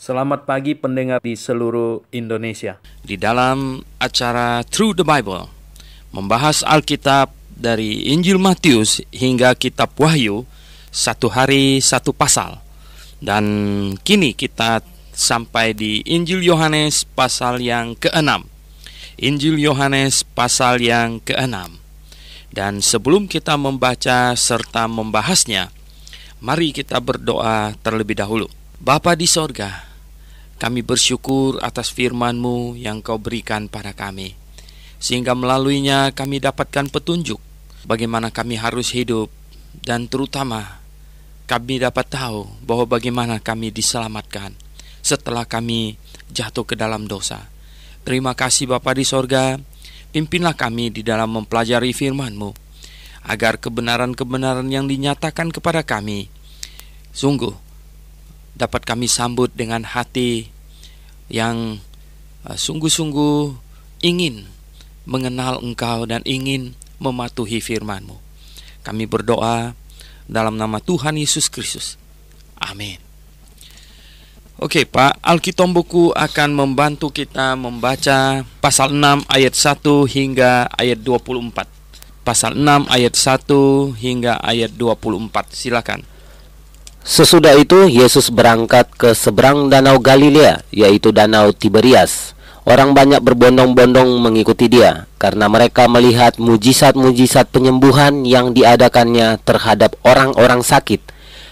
Selamat pagi pendengar di seluruh Indonesia. Di dalam acara Through the Bible, membahas Alkitab dari Injil Matius hingga Kitab Wahyu, satu hari satu pasal. Dan kini kita sampai di Injil Yohanes pasal yang ke-6. Injil Yohanes pasal yang ke-6. Dan sebelum kita membaca serta membahasnya, mari kita berdoa terlebih dahulu. Bapa di sorga, kami bersyukur atas firman-Mu yang Kau berikan pada kami, sehingga melaluinya kami dapatkan petunjuk bagaimana kami harus hidup, dan terutama kami dapat tahu bahwa bagaimana kami diselamatkan setelah kami jatuh ke dalam dosa. Terima kasih Bapa di sorga, pimpinlah kami di dalam mempelajari firman-Mu, agar kebenaran-kebenaran yang dinyatakan kepada kami sungguh dapat kami sambut dengan hati yang sungguh-sungguh ingin mengenal Engkau dan ingin mematuhi firman-Mu. Kami berdoa dalam nama Tuhan Yesus Kristus. Amin. Oke Pak, Alkitomboku akan membantu kita membaca pasal 6 ayat 1 hingga ayat 24. Pasal 6 ayat 1 hingga ayat 24. Silakan. Sesudah itu Yesus berangkat ke seberang danau Galilea, yaitu danau Tiberias. Orang banyak berbondong-bondong mengikuti dia, karena mereka melihat mujizat-mujizat penyembuhan yang diadakannya terhadap orang-orang sakit.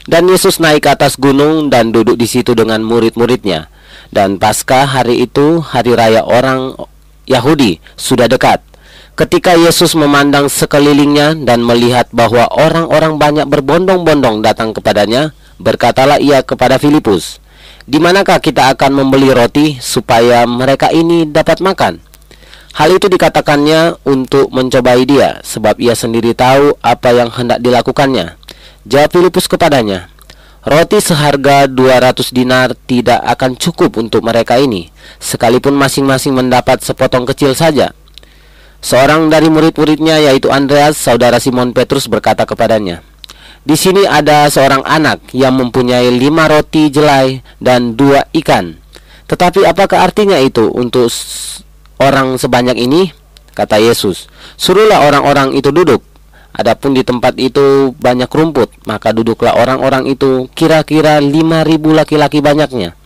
Dan Yesus naik ke atas gunung dan duduk di situ dengan murid-muridnya. Dan Paskah hari itu, hari raya orang Yahudi, sudah dekat. Ketika Yesus memandang sekelilingnya dan melihat bahwa orang-orang banyak berbondong-bondong datang kepadanya, berkatalah ia kepada Filipus, "Di manakah kita akan membeli roti supaya mereka ini dapat makan?" Hal itu dikatakannya untuk mencobai dia, sebab ia sendiri tahu apa yang hendak dilakukannya. Jawab Filipus kepadanya, "Roti seharga 200 dinar tidak akan cukup untuk mereka ini, sekalipun masing-masing mendapat sepotong kecil saja." Seorang dari murid-muridnya, yaitu Andreas, saudara Simon Petrus, berkata kepadanya, "Di sini ada seorang anak yang mempunyai 5 roti jelai dan 2 ikan. Tetapi apakah artinya itu untuk orang sebanyak ini?" Kata Yesus, "Suruhlah orang-orang itu duduk." Adapun di tempat itu banyak rumput, maka duduklah orang-orang itu, kira-kira 5.000 laki-laki banyaknya.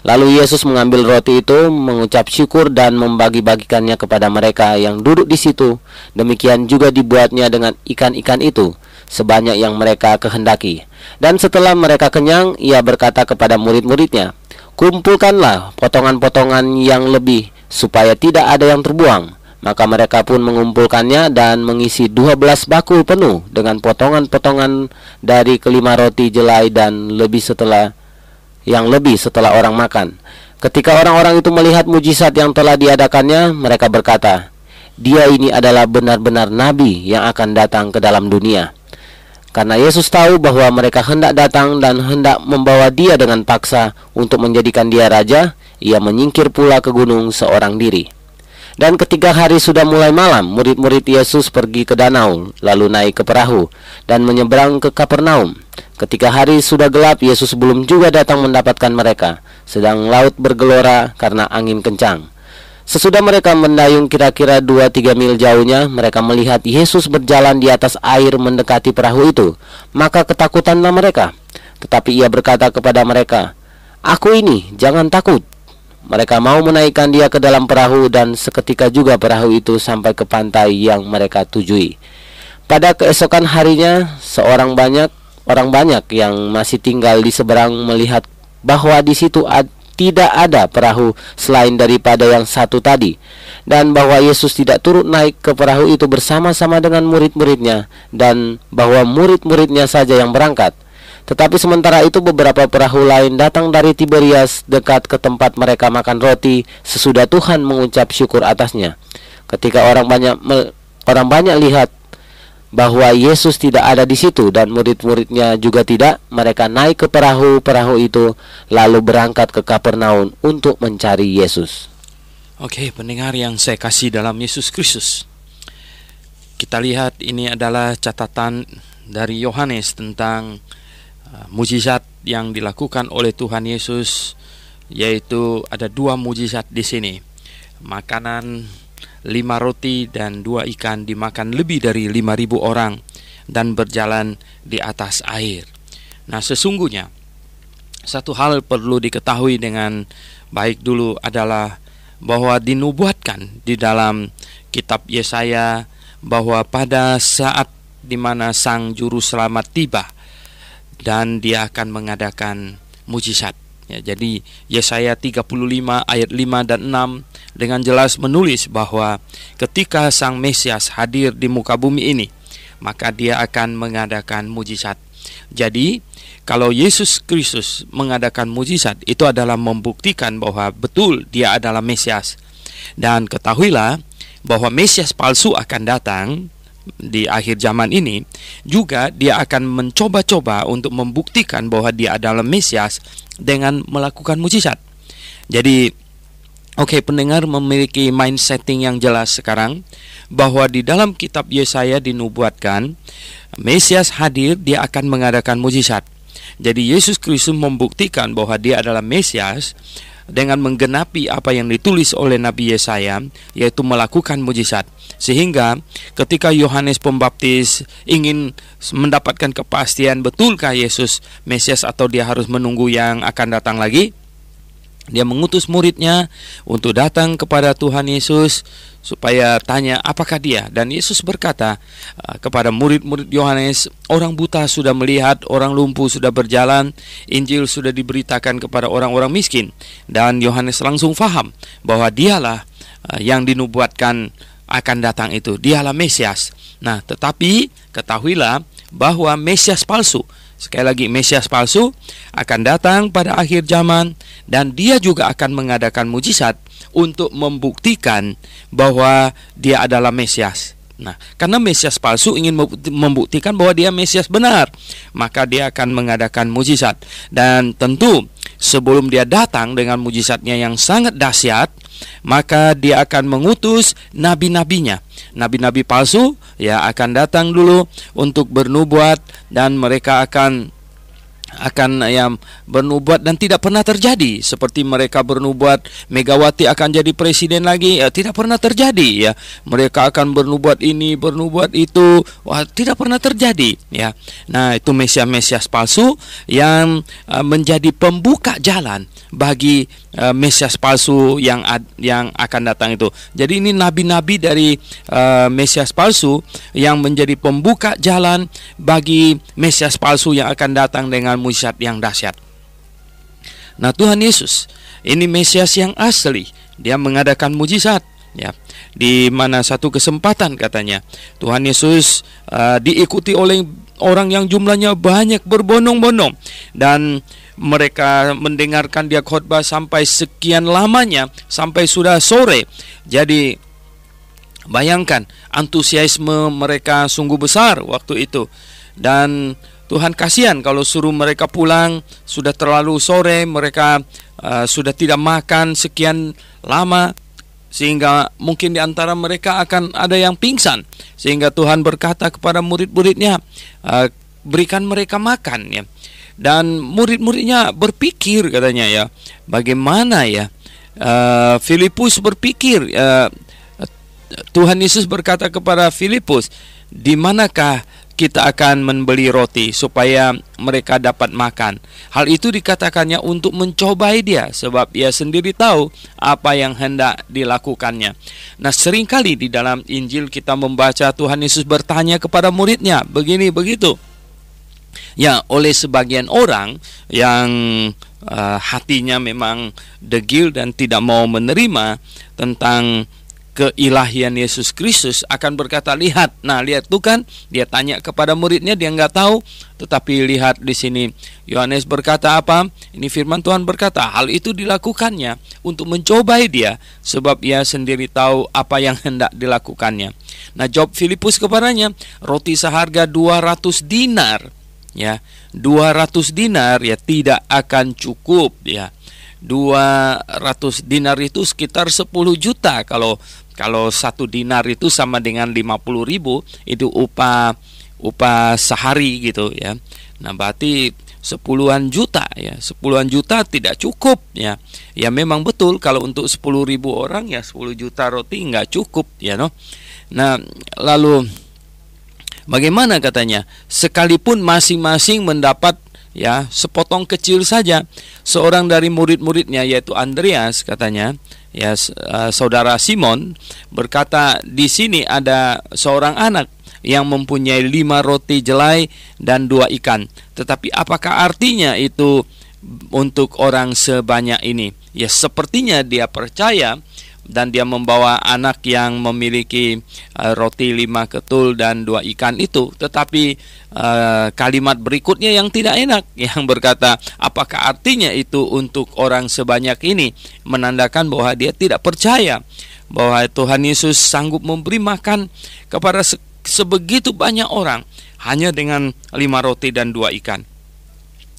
Lalu Yesus mengambil roti itu, mengucap syukur dan membagi-bagikannya kepada mereka yang duduk di situ. Demikian juga dibuatnya dengan ikan-ikan itu, sebanyak yang mereka kehendaki. Dan setelah mereka kenyang, ia berkata kepada murid-muridnya, "Kumpulkanlah potongan-potongan yang lebih, supaya tidak ada yang terbuang." Maka mereka pun mengumpulkannya dan mengisi 12 bakul penuh dengan potongan-potongan dari kelima roti jelai dan lebih setelah orang makan. Ketika orang-orang itu melihat mujizat yang telah diadakannya, mereka berkata, "Dia ini adalah benar-benar nabi yang akan datang ke dalam dunia." Karena Yesus tahu bahwa mereka hendak datang dan hendak membawa dia dengan paksa untuk menjadikan dia raja, ia menyingkir pula ke gunung seorang diri. Dan ketika hari sudah mulai malam, murid-murid Yesus pergi ke danau, lalu naik ke perahu dan menyeberang ke Kapernaum. Ketika hari sudah gelap, Yesus belum juga datang mendapatkan mereka, sedang laut bergelora karena angin kencang. Sesudah mereka mendayung kira-kira 2-3 mil jauhnya, mereka melihat Yesus berjalan di atas air mendekati perahu itu. Maka ketakutanlah mereka. Tetapi ia berkata kepada mereka, "Aku ini, jangan takut." Mereka mau menaikkan dia ke dalam perahu, dan seketika juga perahu itu sampai ke pantai yang mereka tujui. Pada keesokan harinya, orang banyak yang masih tinggal di seberang melihat bahwa di situ tidak ada perahu selain daripada yang satu tadi, dan bahwa Yesus tidak turut naik ke perahu itu bersama-sama dengan murid-muridnya, dan bahwa murid-muridnya saja yang berangkat. Tetapi sementara itu beberapa perahu lain datang dari Tiberias dekat ke tempat mereka makan roti sesudah Tuhan mengucap syukur atasnya. Ketika orang banyak lihat bahwa Yesus tidak ada di situ dan murid-muridnya juga tidak, mereka naik ke perahu itu lalu berangkat ke Kapernaum untuk mencari Yesus. Oke, pendengar yang saya kasih dalam Yesus Kristus, kita lihat ini adalah catatan dari Yohanes tentang mujizat yang dilakukan oleh Tuhan Yesus yaitu ada 2 mujizat di sini. Makanan 5 roti dan 2 ikan dimakan lebih dari 5.000 orang dan berjalan di atas air. Nah, sesungguhnya satu hal perlu diketahui dengan baik dulu adalah bahwa dinubuatkan di dalam kitab Yesaya bahwa pada saat di mana Sang Juru Selamat tiba dan dia akan mengadakan mujizat. Ya, jadi Yesaya 35 ayat 5 dan 6 dengan jelas menulis bahwa ketika Sang Mesias hadir di muka bumi ini, maka dia akan mengadakan mujizat. Jadi kalau Yesus Kristus mengadakan mujizat, itu adalah membuktikan bahwa betul dia adalah Mesias. Dan ketahuilah bahwa Mesias palsu akan datang di akhir zaman ini, juga dia akan mencoba-coba untuk membuktikan bahwa dia adalah Mesias dengan melakukan mujizat. Jadi pendengar memiliki mind setting yang jelas sekarang bahwa di dalam kitab Yesaya dinubuatkan Mesias hadir, dia akan mengadakan mujizat. Jadi Yesus Kristus membuktikan bahwa dia adalah Mesias dengan menggenapi apa yang ditulis oleh Nabi Yesaya, yaitu melakukan mujizat. Sehingga ketika Yohanes Pembaptis ingin mendapatkan kepastian betulkah Yesus Mesias atau dia harus menunggu yang akan datang lagi, dia mengutus muridnya untuk datang kepada Tuhan Yesus supaya tanya apakah dia. Dan Yesus berkata kepada murid-murid Yohanes, orang buta sudah melihat, orang lumpuh sudah berjalan, Injil sudah diberitakan kepada orang-orang miskin. Dan Yohanes langsung faham bahwa dialah yang dinubuatkan akan datang itu, dialah Mesias. Nah, tetapi ketahuilah bahwa Mesias palsu, sekali lagi Mesias palsu akan datang pada akhir zaman, dan dia juga akan mengadakan mujizat untuk membuktikan bahwa dia adalah Mesias. Nah, karena Mesias palsu ingin membuktikan bahwa dia Mesias benar, maka dia akan mengadakan mujizat. Dan tentu sebelum dia datang dengan mujizatnya yang sangat dahsyat, maka dia akan mengutus nabi-nabinya. Nabi-nabi palsu akan datang dulu untuk bernubuat, dan mereka akan bernubuat dan tidak pernah terjadi. Seperti mereka bernubuat Megawati akan jadi presiden lagi, tidak pernah terjadi. Mereka akan bernubuat ini, bernubuat itu, tidak pernah terjadi. Nah, itu Mesias palsu yang menjadi pembuka jalan bagi Mesias palsu yang akan datang itu. Jadi ini nabi-nabi dari Mesias palsu yang menjadi pembuka jalan bagi Mesias palsu yang akan datang dengan mujizat yang dahsyat. Nah, Tuhan Yesus ini Mesias yang asli. Dia mengadakan mujizat. Di mana satu kesempatan katanya Tuhan Yesus diikuti oleh orang yang jumlahnya banyak berbondong-bondong, dan mereka mendengarkan dia khotbah sampai sekian lamanya, sampai sudah sore. Jadi bayangkan antusiasme mereka sungguh besar waktu itu. Dan Tuhan kasihan kalau suruh mereka pulang sudah terlalu sore, mereka sudah tidak makan sekian lama, sehingga mungkin di antara mereka akan ada yang pingsan. Sehingga Tuhan berkata kepada murid-muridnya, berikan mereka makan. Dan murid-muridnya berpikir katanya bagaimana Filipus berpikir, Tuhan Yesus berkata kepada Filipus, di manakah kita akan membeli roti supaya mereka dapat makan. Hal itu dikatakannya untuk mencobai dia, sebab ia sendiri tahu apa yang hendak dilakukannya. Nah, seringkali di dalam Injil kita membaca Tuhan Yesus bertanya kepada muridnya begini begitu. Oleh sebagian orang yang hatinya memang degil dan tidak mau menerima tentang keilahian Yesus Kristus, akan berkata, lihat tuh kan, dia tanya kepada muridnya, dia nggak tahu. Tetapi lihat di sini Yohanes berkata apa? Ini firman Tuhan berkata, hal itu dilakukannya untuk mencobai dia, sebab ia sendiri tahu apa yang hendak dilakukannya. Nah, jawab Filipus kepadanya, roti seharga 200 dinar. 200 dinar tidak akan cukup. 200 dinar itu sekitar 10 juta. Kalau 1 dinar itu sama dengan 50.000, itu upah sehari gitu. Nah, berarti sepuluhan juta ya. Sepuluhan juta tidak cukup ya. Ya memang betul kalau untuk 10.000 orang ya 10 juta roti nggak cukup ya no. Nah, lalu bagaimana katanya? Sekalipun masing-masing mendapat ya sepotong kecil saja. Seorang dari murid-muridnya yaitu Andreas katanya, ya saudara Simon berkata, di sini ada seorang anak yang mempunyai 5 roti jelai dan 2 ikan. Tetapi apakah artinya itu untuk orang sebanyak ini? Ya sepertinya dia percaya dan dia membawa anak yang memiliki roti 5 ketul dan 2 ikan itu. Tetapi kalimat berikutnya yang tidak enak, yang berkata, apakah artinya itu untuk orang sebanyak ini? Menandakan bahwa dia tidak percaya bahwa Tuhan Yesus sanggup memberi makan kepada sebegitu banyak orang hanya dengan 5 roti dan 2 ikan.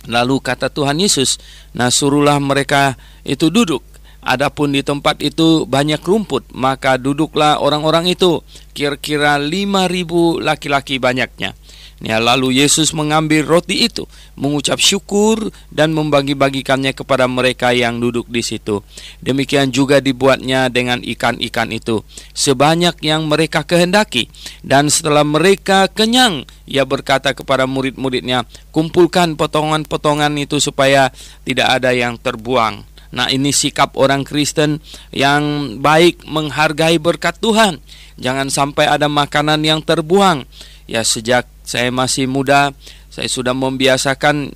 Lalu kata Tuhan Yesus, nah suruhlah mereka itu duduk. Adapun di tempat itu banyak rumput, maka duduklah orang-orang itu, kira-kira 5.000 laki-laki banyaknya. Ya, lalu Yesus mengambil roti itu, mengucap syukur dan membagi-bagikannya kepada mereka yang duduk di situ. Demikian juga dibuatnya dengan ikan-ikan itu, sebanyak yang mereka kehendaki. Dan setelah mereka kenyang, ia berkata kepada murid-muridnya, kumpulkan potongan-potongan itu supaya tidak ada yang terbuang. Nah, ini sikap orang Kristen yang baik, menghargai berkat Tuhan. Jangan sampai ada makanan yang terbuang. Ya, sejak saya masih muda, saya sudah membiasakan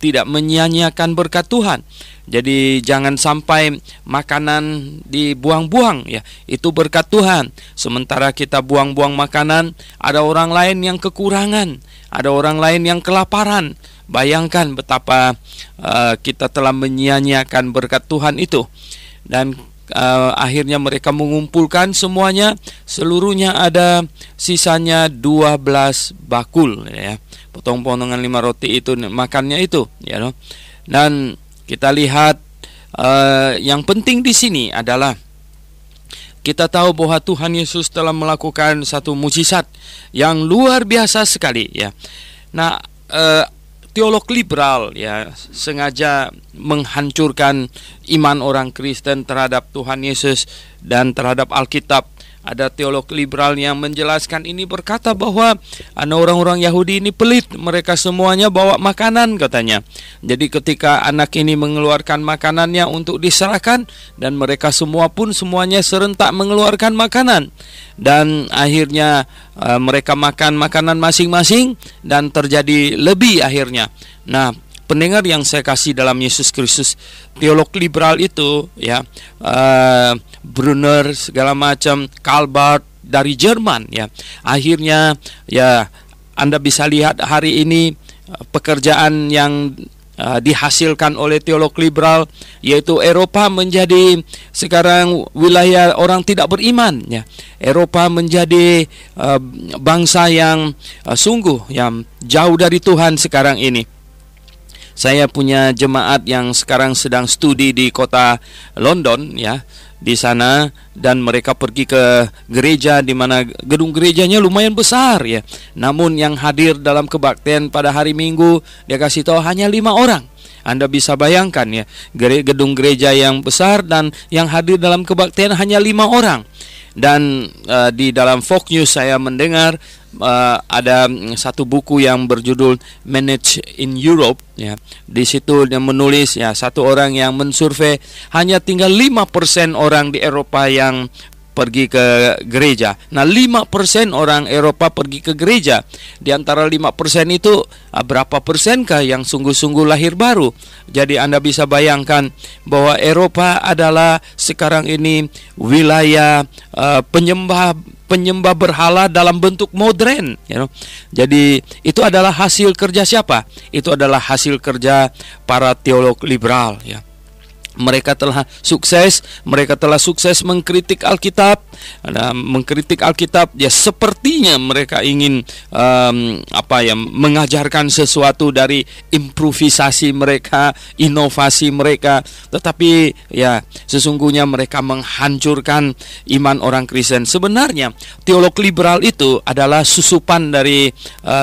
tidak menyia-nyiakan berkat Tuhan. Jadi jangan sampai makanan dibuang-buang ya. Itu berkat Tuhan. Sementara kita buang-buang makanan, ada orang lain yang kekurangan, ada orang lain yang kelaparan. Bayangkan betapa kita telah menyia-nyiakan berkat Tuhan itu. Dan akhirnya mereka mengumpulkan semuanya, seluruhnya ada sisanya 12 bakul ya. Potong-potongan 5 roti itu makannya itu ya no? Dan kita lihat yang penting di sini adalah kita tahu bahwa Tuhan Yesus telah melakukan satu mukjizat yang luar biasa sekali ya. Nah, teolog liberal ya sengaja menghancurkan iman orang Kristen terhadap Tuhan Yesus dan terhadap Alkitab. Ada teolog liberal yang menjelaskan ini, berkata bahwa orang-orang Yahudi ini pelit, mereka semuanya bawa makanan katanya. Jadi ketika anak ini mengeluarkan makanannya untuk diserahkan, dan mereka semua pun semuanya serentak mengeluarkan makanan, dan akhirnya mereka makan makanan masing-masing dan terjadi lebih akhirnya. Nah, pendengar yang saya kasih dalam Yesus Kristus, teolog liberal itu ya, Brunner segala macam, Karl Barth dari Jerman ya. Akhirnya ya Anda bisa lihat hari ini pekerjaan yang dihasilkan oleh teolog liberal, yaitu Eropa menjadi sekarang wilayah orang tidak beriman ya. Eropa menjadi bangsa yang sungguh yang jauh dari Tuhan sekarang ini. Saya punya jemaat yang sekarang sedang studi di kota London ya, di sana, dan mereka pergi ke gereja di mana gedung gerejanya lumayan besar ya. Namun yang hadir dalam kebaktian pada hari Minggu dia kasih tahu hanya 5 orang. Anda bisa bayangkan ya, gedung gereja yang besar dan yang hadir dalam kebaktian hanya 5 orang. Dan di dalam Fox News saya mendengar ada satu buku yang berjudul Manage in Europe ya. Di situ dia menulis ya, satu orang yang mensurvei hanya tinggal 5% orang di Eropa yang pergi ke gereja. Nah, 5% orang Eropa pergi ke gereja. Di antara 5% itu berapa persenkah yang sungguh-sungguh lahir baru? Jadi Anda bisa bayangkan bahwa Eropa adalah sekarang ini wilayah penyembah berhala dalam bentuk modern you know? Jadi itu adalah hasil kerja siapa? Itu adalah hasil kerja para teolog liberal ya. Mereka telah sukses mengkritik Alkitab, mengkritik Alkitab, ya sepertinya mereka ingin mengajarkan sesuatu dari improvisasi mereka, inovasi mereka, tetapi ya sesungguhnya mereka menghancurkan iman orang Kristen. Sebenarnya teolog liberal itu adalah susupan dari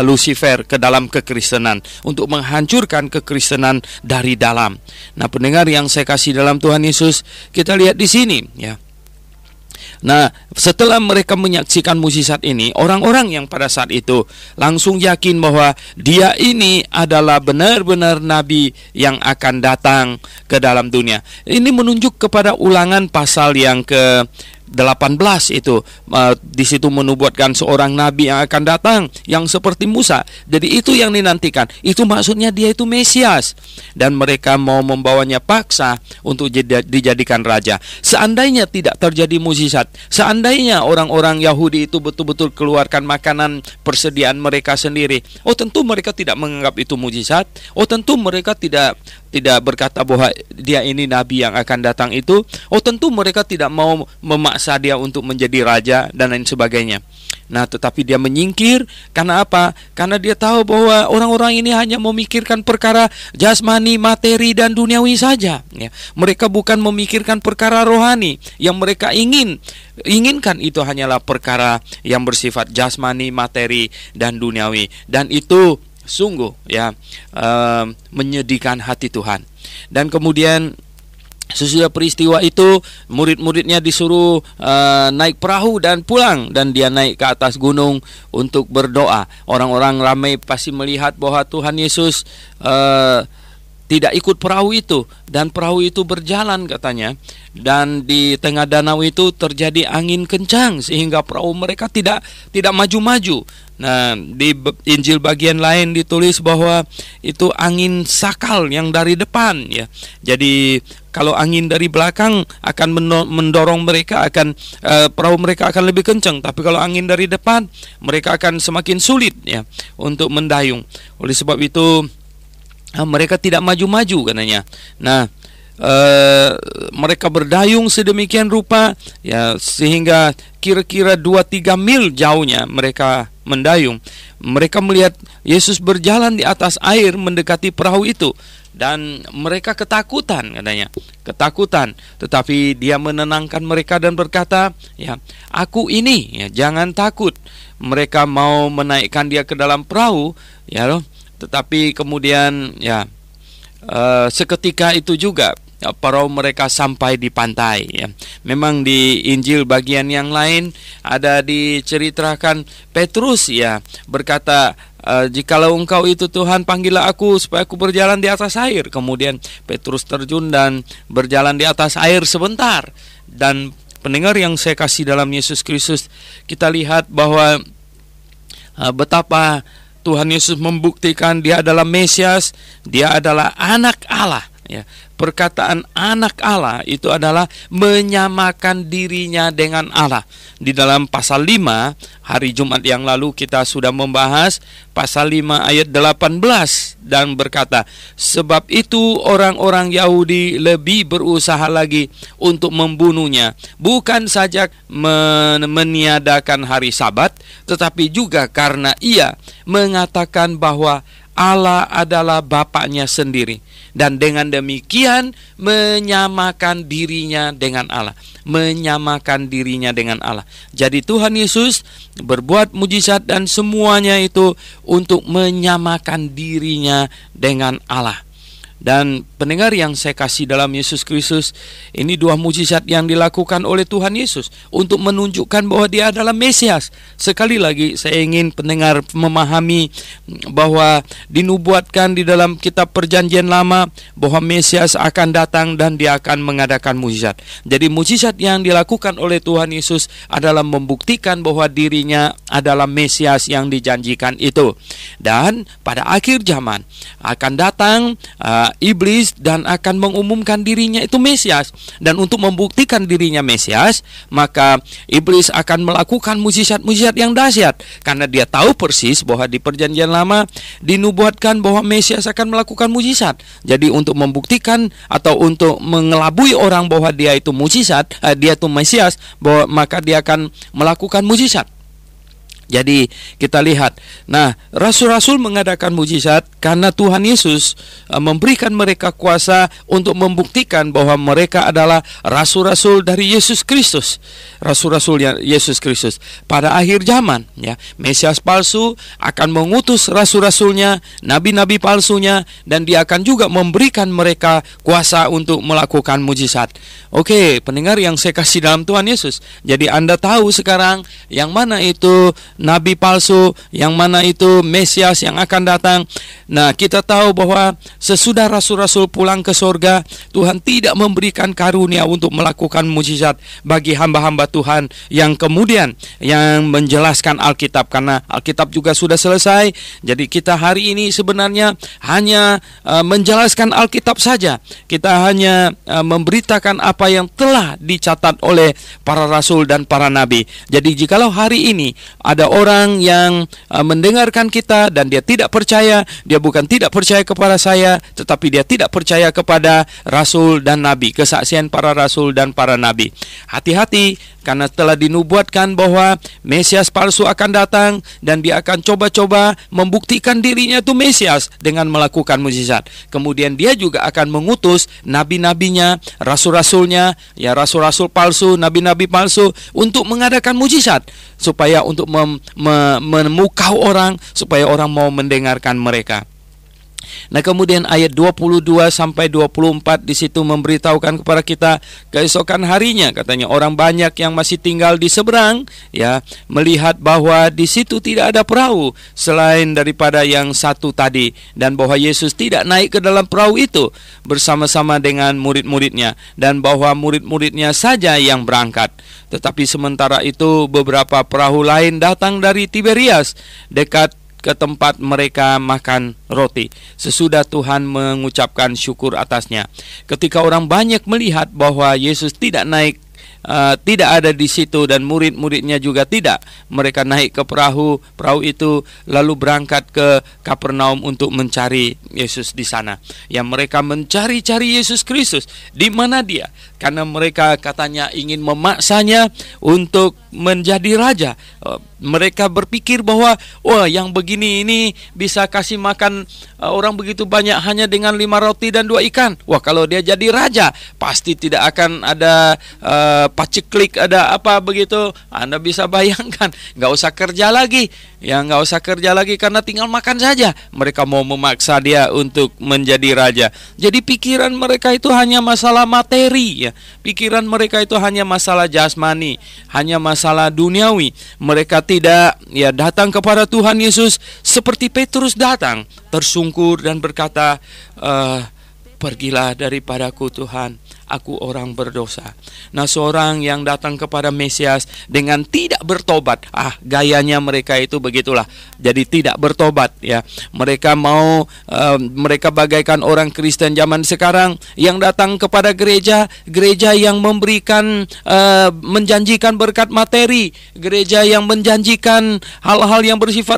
Lucifer ke dalam kekristenan untuk menghancurkan kekristenan dari dalam. Nah, pendengar yang saya kasih dalam Tuhan Yesus, kita lihat di sini ya. Nah, setelah mereka menyaksikan mukjizat ini, orang-orang yang pada saat itu langsung yakin bahwa dia ini adalah benar-benar nabi yang akan datang ke dalam dunia. Ini menunjuk kepada Ulangan pasal yang ke 18 itu, di situ menubuatkan seorang nabi yang akan datang yang seperti Musa. Jadi itu yang dinantikan. Itu maksudnya dia itu Mesias, dan mereka mau membawanya paksa untuk dijadikan raja. Seandainya tidak terjadi mukjizat, seandainya orang-orang Yahudi itu betul-betul keluarkan makanan persediaan mereka sendiri, tentu mereka tidak menganggap itu mukjizat. Tentu mereka tidak berkata bahwa dia ini nabi yang akan datang itu. Tentu mereka tidak mau memaksa dia untuk menjadi raja dan lain sebagainya. Nah, tetapi dia menyingkir. Karena apa? Karena dia tahu bahwa orang-orang ini hanya memikirkan perkara jasmani, materi, dan duniawi saja ya. Mereka bukan memikirkan perkara rohani. Yang mereka inginkan itu hanyalah perkara yang bersifat jasmani, materi, dan duniawi. Dan itu sungguh ya menyedihkan hati Tuhan. Dan kemudian sesudah peristiwa itu, murid-muridnya disuruh naik perahu dan pulang, dan dia naik ke atas gunung untuk berdoa. Orang-orang ramai pasti melihat bahwa Tuhan Yesus tidak ikut perahu itu, dan perahu itu berjalan katanya, dan di tengah danau itu terjadi angin kencang sehingga perahu mereka tidak maju-maju. Nah, di Injil bagian lain ditulis bahwa itu angin sakal yang dari depan ya. Jadi kalau angin dari belakang akan mendorong mereka, perahu mereka akan lebih kencang, tapi kalau angin dari depan mereka akan semakin sulit ya untuk mendayung. Oleh sebab itu mereka tidak maju-maju katanya. Nah, mereka berdayung sedemikian rupa ya, sehingga kira-kira 2-3 mil jauhnya mereka mendayung. Mereka melihat Yesus berjalan di atas air mendekati perahu itu, dan mereka ketakutan katanya. Ketakutan, tetapi dia menenangkan mereka dan berkata, ya, aku ini ya, jangan takut. Mereka mau menaikkan dia ke dalam perahu ya loh. Tetapi kemudian ya seketika itu juga perahu mereka sampai di pantai ya. Memang di Injil bagian yang lain ada diceritakan Petrus ya berkata, jikalau engkau itu Tuhan, panggillah aku supaya aku berjalan di atas air. Kemudian Petrus terjun dan berjalan di atas air sebentar. Dan pendengar yang saya kasih dalam Yesus Kristus, kita lihat bahwa betapa Tuhan Yesus membuktikan dia adalah Mesias, dia adalah anak Allah ya. Perkataan anak Allah itu adalah menyamakan dirinya dengan Allah. Di dalam pasal 5 hari Jumat yang lalu kita sudah membahas pasal 5 ayat 18 dan berkata, sebab itu orang-orang Yahudi lebih berusaha lagi untuk membunuhnya, bukan saja meniadakan hari Sabat, tetapi juga karena ia mengatakan bahwa Allah adalah Bapaknya sendiri, dan dengan demikian menyamakan dirinya dengan Allah. Menyamakan dirinya dengan Allah. Jadi Tuhan Yesus berbuat mujizat dan semuanya itu untuk menyamakan dirinya dengan Allah. Dan pendengar yang saya kasih dalam Yesus Kristus, ini dua mujizat yang dilakukan oleh Tuhan Yesus untuk menunjukkan bahwa dia adalah Mesias. Sekali lagi saya ingin pendengar memahami bahwa dinubuatkan di dalam kitab Perjanjian Lama bahwa Mesias akan datang dan dia akan mengadakan mujizat. Jadi mujizat yang dilakukan oleh Tuhan Yesus adalah membuktikan bahwa dirinya adalah Mesias yang dijanjikan itu. Dan pada akhir zaman akan datang iblis dan akan mengumumkan dirinya itu Mesias. Dan untuk membuktikan dirinya Mesias, maka iblis akan melakukan mujizat-mujizat yang dahsyat, karena dia tahu persis bahwa di Perjanjian Lama dinubuatkan bahwa Mesias akan melakukan mujizat. Jadi untuk membuktikan atau untuk mengelabui orang bahwa dia itu mujizat, dia itu Mesias, bahwa maka dia akan melakukan mujizat. Jadi kita lihat, nah rasul-rasul mengadakan mujizat karena Tuhan Yesus memberikan mereka kuasa untuk membuktikan bahwa mereka adalah rasul-rasul dari Yesus Kristus, rasul-rasul Yesus Kristus. Pada akhir zaman, ya, Mesias palsu akan mengutus rasul-rasulnya, nabi-nabi palsunya, dan dia akan juga memberikan mereka kuasa untuk melakukan mujizat. Oke, pendengar yang saya kasih dalam Tuhan Yesus, jadi Anda tahu sekarang yang mana itu nabi palsu, yang mana itu Mesias yang akan datang. Nah, kita tahu bahwa sesudah rasul-rasul pulang ke surga, Tuhan tidak memberikan karunia untuk melakukan mujizat bagi hamba-hamba Tuhan yang kemudian yang menjelaskan Alkitab, karena Alkitab juga sudah selesai. Jadi kita hari ini sebenarnya hanya menjelaskan Alkitab saja. Kita hanya memberitakan apa yang telah dicatat oleh para rasul dan para nabi. Jadi jikalau hari ini ada orang yang mendengarkan kita dan dia tidak percaya, dia bukan tidak percaya kepada saya, tetapi dia tidak percaya kepada rasul dan nabi, kesaksian para rasul dan para nabi. Hati-hati, karena telah dinubuatkan bahwa Mesias palsu akan datang dan dia akan coba-coba membuktikan dirinya itu Mesias dengan melakukan mujizat. Kemudian dia juga akan mengutus nabi-nabinya, rasul-rasulnya, ya rasul-rasul palsu, nabi-nabi palsu untuk mengadakan mujizat, supaya untuk memukau orang, supaya orang mau mendengarkan mereka. Nah, kemudian ayat 22 sampai 24 di situ memberitahukan kepada kita keesokan harinya, katanya orang banyak yang masih tinggal di seberang, ya, melihat bahwa di situ tidak ada perahu selain daripada yang satu tadi, dan bahwa Yesus tidak naik ke dalam perahu itu bersama-sama dengan murid-muridnya, dan bahwa murid-muridnya saja yang berangkat. Tetapi sementara itu beberapa perahu lain datang dari Tiberias dekat ke tempat mereka makan roti, sesudah Tuhan mengucapkan syukur atasnya. Ketika orang banyak melihat bahwa Yesus tidak naik, tidak ada di situ, dan murid-muridnya juga tidak, mereka naik ke perahu itu lalu berangkat ke Kapernaum untuk mencari Yesus di sana. Ya, mereka mencari-cari Yesus Kristus. Di mana dia? Karena mereka katanya ingin memaksanya untuk menjadi raja. Mereka berpikir bahwa yang begini ini bisa kasih makan orang begitu banyak hanya dengan 5 roti dan 2 ikan. Kalau dia jadi raja pasti tidak akan ada paceklik, ada apa begitu. Anda bisa bayangkan, nggak usah kerja lagi. Ya, nggak usah kerja lagi karena tinggal makan saja. Mereka mau memaksa dia untuk menjadi raja. Jadi pikiran mereka itu hanya masalah materi, ya. Pikiran mereka itu hanya masalah jasmani, hanya masalah duniawi. Mereka tidak datang kepada Tuhan Yesus seperti Petrus datang, tersungkur dan berkata, pergilah daripadaku Tuhan, aku orang berdosa. Nah, seorang yang datang kepada Mesias dengan tidak bertobat, gayanya mereka itu begitulah. Jadi tidak bertobat, ya. Mereka mau mereka bagaikan orang Kristen zaman sekarang yang datang kepada gereja yang memberikan menjanjikan berkat materi, gereja yang menjanjikan hal-hal yang bersifat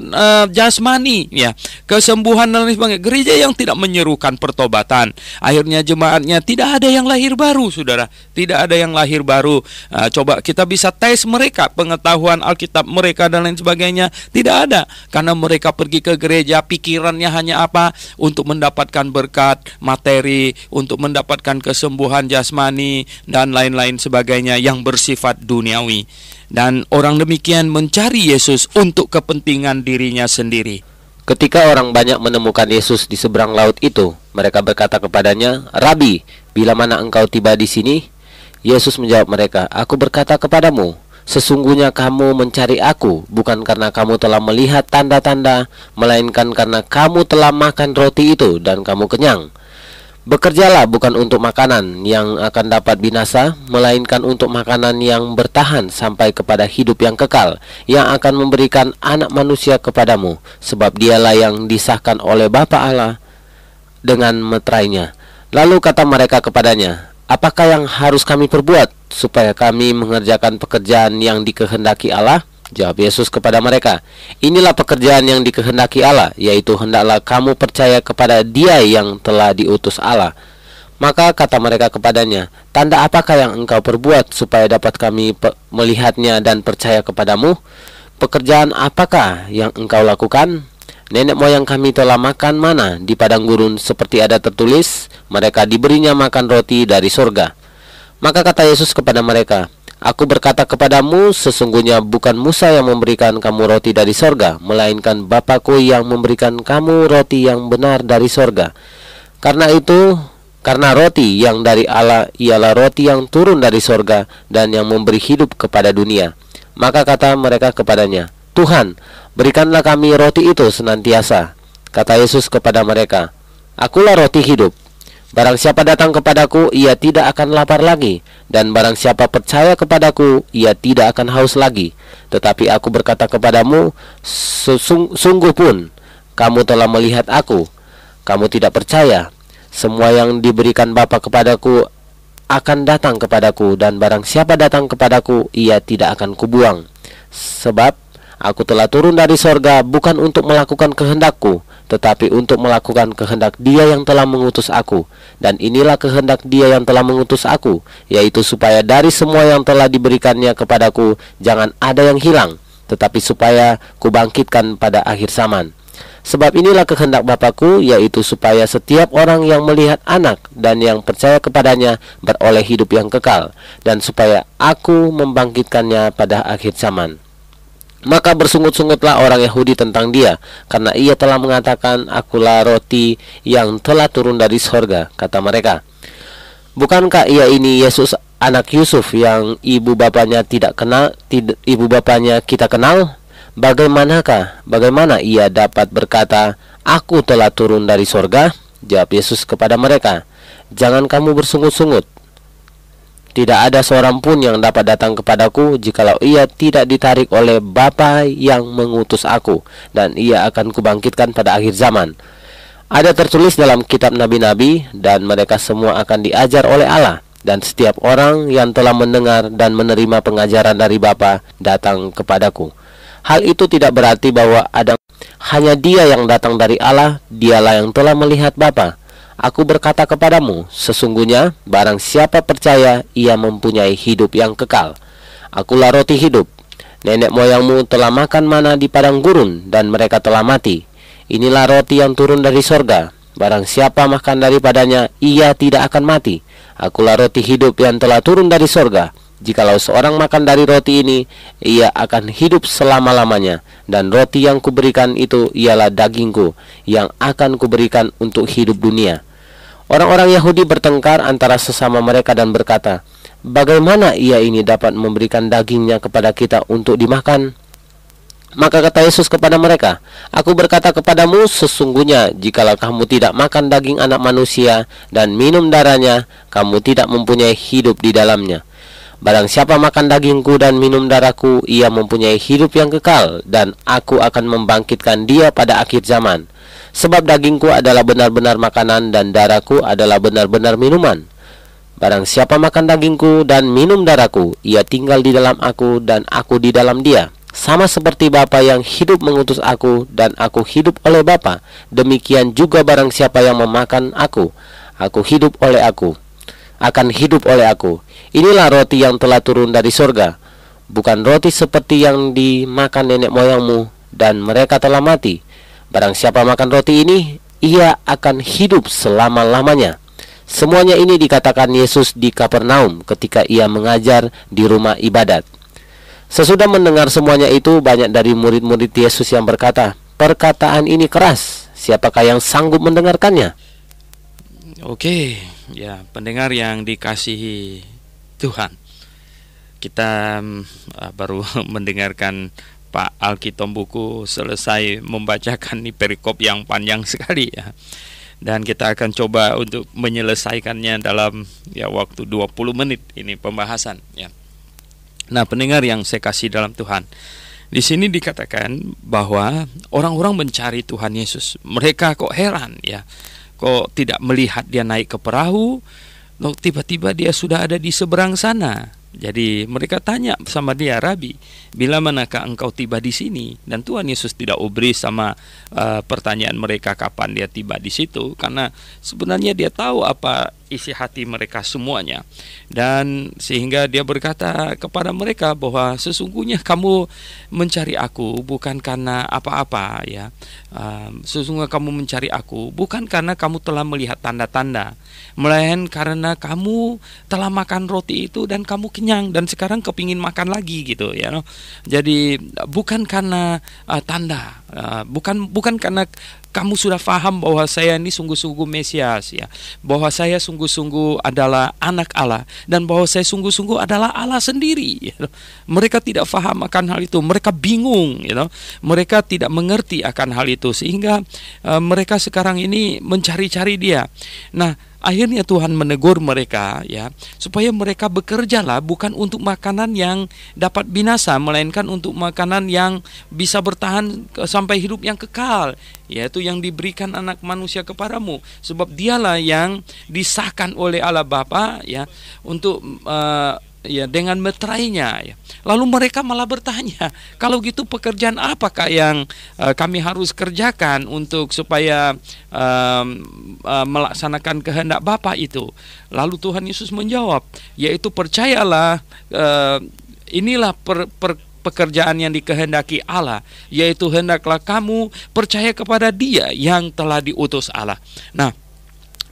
jasmani, ya, kesembuhan dan lain sebagainya. Gereja yang tidak menyerukan pertobatan. Akhirnya jemaatnya tidak ada yang lahir baru, saudara. Tidak ada yang lahir baru. Coba kita bisa tes mereka, pengetahuan Alkitab mereka dan lain sebagainya. Tidak ada. Karena mereka pergi ke gereja, pikirannya hanya apa? Untuk mendapatkan berkat materi, untuk mendapatkan kesembuhan jasmani dan lain-lain sebagainya yang bersifat duniawi. Dan orang demikian mencari Yesus untuk kepentingan dirinya sendiri. Ketika orang banyak menemukan Yesus di seberang laut itu, mereka berkata kepadanya, "Rabi, bila mana engkau tiba di sini?" Yesus menjawab mereka, "Aku berkata kepadamu, sesungguhnya kamu mencari aku, bukan karena kamu telah melihat tanda-tanda, melainkan karena kamu telah makan roti itu dan kamu kenyang. Bekerjalah bukan untuk makanan yang akan dapat binasa, melainkan untuk makanan yang bertahan sampai kepada hidup yang kekal, yang akan memberikan Anak Manusia kepadamu, sebab dialah yang disahkan oleh Bapa Allah dengan meterainya. Lalu kata mereka kepadanya, "Apakah yang harus kami perbuat supaya kami mengerjakan pekerjaan yang dikehendaki Allah?" Jawab Yesus kepada mereka, "Inilah pekerjaan yang dikehendaki Allah, yaitu hendaklah kamu percaya kepada Dia yang telah diutus Allah." Maka kata mereka kepadanya, "Tanda apakah yang engkau perbuat supaya dapat kami melihatnya dan percaya kepadamu? Pekerjaan apakah yang engkau lakukan? Nenek moyang kami telah makan mana di padang gurun, seperti ada tertulis, mereka diberinya makan roti dari surga." Maka kata Yesus kepada mereka, "Aku berkata kepadamu, sesungguhnya bukan Musa yang memberikan kamu roti dari surga, melainkan Bapa-Ku yang memberikan kamu roti yang benar dari surga. Karena roti yang dari Allah ialah roti yang turun dari surga dan yang memberi hidup kepada dunia." Maka kata mereka kepadanya, "Tuhan, berikanlah kami roti itu senantiasa." Kata Yesus kepada mereka, "Akulah roti hidup. Barang siapa datang kepadaku, ia tidak akan lapar lagi, dan barang siapa percaya kepadaku, ia tidak akan haus lagi. Tetapi aku berkata kepadamu, sungguh pun kamu telah melihat aku, kamu tidak percaya. Semua yang diberikan Bapa kepadaku akan datang kepadaku, dan barang siapa datang kepadaku, ia tidak akan kubuang. Sebab aku telah turun dari sorga bukan untuk melakukan kehendakku, tetapi untuk melakukan kehendak Dia yang telah mengutus aku. Dan inilah kehendak Dia yang telah mengutus aku, yaitu supaya dari semua yang telah diberikannya kepadaku jangan ada yang hilang, tetapi supaya kubangkitkan pada akhir zaman. Sebab inilah kehendak Bapa-Ku, yaitu supaya setiap orang yang melihat Anak dan yang percaya kepadanya beroleh hidup yang kekal, dan supaya Aku membangkitkannya pada akhir zaman." Maka bersungut-sungutlah orang Yahudi tentang Dia, karena Ia telah mengatakan, "Akulah roti yang telah turun dari sorga." Kata mereka, "Bukankah Ia ini Yesus anak Yusuf yang ibu bapanya kita kenal? Bagaimana ia dapat berkata, 'Aku telah turun dari sorga'?" Jawab Yesus kepada mereka, "Jangan kamu bersungut-sungut. Tidak ada seorang pun yang dapat datang kepadaku jikalau ia tidak ditarik oleh Bapa yang mengutus aku, dan ia akan kubangkitkan pada akhir zaman. Ada tertulis dalam kitab nabi-nabi, dan mereka semua akan diajar oleh Allah, dan setiap orang yang telah mendengar dan menerima pengajaran dari Bapa datang kepadaku. Hal itu tidak berarti bahwa hanya Dia yang datang dari Allah, Dialah yang telah melihat Bapa. Aku berkata kepadamu, sesungguhnya barang siapa percaya, ia mempunyai hidup yang kekal. Akulah roti hidup. Nenek moyangmu telah makan mana di padang gurun, dan mereka telah mati. Inilah roti yang turun dari sorga. Barang siapa makan daripadanya, ia tidak akan mati. Akulah roti hidup yang telah turun dari sorga. Jikalau seorang makan dari roti ini, ia akan hidup selama-lamanya. Dan roti yang kuberikan itu ialah dagingku, yang akan kuberikan untuk hidup dunia." Orang-orang Yahudi bertengkar antara sesama mereka dan berkata, "Bagaimana ia ini dapat memberikan dagingnya kepada kita untuk dimakan?" Maka kata Yesus kepada mereka, "Aku berkata kepadamu, sesungguhnya jikalau kamu tidak makan daging anak manusia dan minum darahnya, kamu tidak mempunyai hidup di dalamnya. Barang siapa makan dagingku dan minum darahku, ia mempunyai hidup yang kekal, dan aku akan membangkitkan dia pada akhir zaman. Sebab dagingku adalah benar-benar makanan, dan darahku adalah benar-benar minuman. Barang siapa makan dagingku dan minum darahku, ia tinggal di dalam aku, dan aku di dalam dia. Sama seperti Bapa yang hidup mengutus aku, dan aku hidup oleh Bapa, demikian juga barang siapa yang memakan aku akan hidup oleh aku. Inilah roti yang telah turun dari surga, bukan roti seperti yang dimakan nenek moyangmu, dan mereka telah mati. Barang siapa makan roti ini, ia akan hidup selama-lamanya." Semuanya ini dikatakan Yesus di Kapernaum ketika ia mengajar di rumah ibadat. Sesudah mendengar semuanya itu, banyak dari murid-murid Yesus yang berkata, "Perkataan ini keras, siapakah yang sanggup mendengarkannya?" Oke, ya pendengar yang dikasihi Tuhan, kita baru mendengarkan Pak Alki Tombuku selesai membacakan nih perikop yang panjang sekali ya. Dan kita akan coba untuk menyelesaikannya dalam waktu 20 menit ini pembahasan ya. Nah, pendengar yang saya kasih dalam Tuhan, di sini dikatakan bahwa orang-orang mencari Tuhan Yesus. Mereka kok heran ya. kok tidak melihat dia naik ke perahu? Loh, tiba-tiba dia sudah ada di seberang sana. Jadi mereka tanya sama dia, Rabi, bila manakah engkau tiba di sini? Dan Tuhan Yesus tidak ubris sama pertanyaan mereka kapan dia tiba di situ, karena sebenarnya dia tahu apa isi hati mereka semuanya. Dan sehingga dia berkata kepada mereka bahwa sesungguhnya kamu mencari aku bukan karena apa-apa, ya. Sesungguhnya kamu mencari aku bukan karena kamu telah melihat tanda-tanda, melainkan karena kamu telah makan roti itu dan kamu kenyang dan sekarang kepingin makan lagi gitu, ya. Jadi bukan karena tanda, bukan karena kamu sudah paham bahwa saya ini sungguh-sungguh Mesias, ya, bahwa saya sungguh-sungguh adalah anak Allah dan bahwa saya sungguh-sungguh adalah Allah sendiri, ya. Mereka tidak paham akan hal itu, mereka bingung, ya. Mereka tidak mengerti akan hal itu sehingga mereka sekarang ini mencari-cari dia. Nah, akhirnya Tuhan menegur mereka, ya, supaya mereka bekerjalah bukan untuk makanan yang dapat binasa, melainkan untuk makanan yang bisa bertahan sampai hidup yang kekal, yaitu yang diberikan anak manusia kepadamu. Sebab dialah yang disahkan oleh Allah Bapa, ya, untuk ya, dengan meterainya, ya. Lalu mereka malah bertanya, kalau gitu pekerjaan apakah yang kami harus kerjakan untuk supaya melaksanakan kehendak Bapa itu? Lalu Tuhan Yesus menjawab, yaitu percayalah, inilah pekerjaan yang dikehendaki Allah, yaitu hendaklah kamu percaya kepada Dia yang telah diutus Allah. Nah,